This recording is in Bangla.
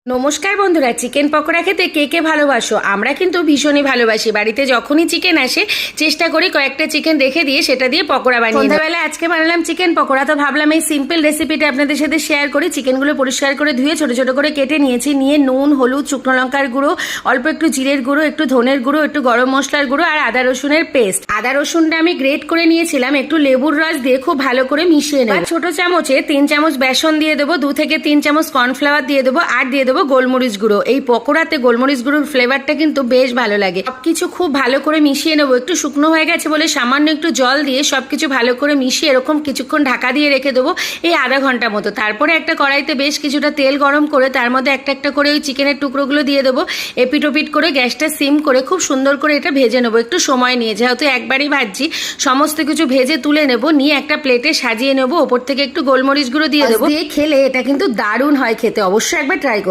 নমস্কার বন্ধুরা, চিকেন পকোড়া খেতে কে কে ভালোবাসো? আমরা কিন্তু ভীষণই ভালোবাসি। বাড়িতে যখনই চিকেন আসে চেষ্টা করি কয়েকটা চিকেন রেখে দিয়ে সেটা দিয়ে পকোড়া বানিয়ে। সন্ধ্যাবেলা আজকে বানালাম চিকেন পকোড়া, তো ভাবলাম এই সিম্পল রেসিপিটা আপনাদের সাথে শেয়ার করি। চিকেনগুলো পরিষ্কার করে ধুয়ে ছোট ছোট করে কেটে নিয়েছি। নিয়ে নুন, হলুদ, শুকনো লঙ্কার গুঁড়ো, অল্প একটু জিরের গুঁড়ো, একটু ধনের গুঁড়ো, একটু গরম মশলার গুঁড়ো আর আদা রসুনের পেস্ট। আদা রসুনটা আমি গ্রেট করে নিয়েছিলাম, একটু লেবুর রস দিয়ে খুব ভালো করে মিশিয়ে নেব। ছোট চামচে 3 চামচ বেসন দিয়ে দেবো, 2 থেকে 3 চামচ কর্নফ্লাওয়ার দিয়ে দেবো আর দিয়ে দেবো গোলমরিচ গুঁড়ো। এই পকোড়াতে গোলমরিচ গুঁড়োর ফ্লেভারটা কিন্তু বেশ ভালো লাগে। সবকিছু খুব ভালো করে মিশিয়ে নেবো। একটু শুকনো হয়ে গেছে বলে সামান্য একটু জল দিয়ে সবকিছু ভালো করে মিশিয়ে এরকম কিছুক্ষণ ঢাকা দিয়ে রেখে দেবো, এই আধা ঘন্টা মতো। তারপরে একটা কড়াইতে বেশ কিছুটা তেল গরম করে তার মধ্যে একটা একটা করে ওই চিকেনের টুকরোগুলো দিয়ে দেবো। এপিটোপিট করে গ্যাসটা সিম করে খুব সুন্দর করে এটা ভেজে নেবো। একটু সময় নিয়ে, যেহেতু একবারই ভাজছি, সমস্ত কিছু ভেজে তুলে নেবো। নিয়ে একটা প্লেটে সাজিয়ে নেবো। ওপর থেকে একটু গোলমরিচ গুঁড়ো দিয়ে দেবো। দিয়ে খেলে এটা কিন্তু দারুণ হয় খেতে, অবশ্যই একবার ট্রাই করুন।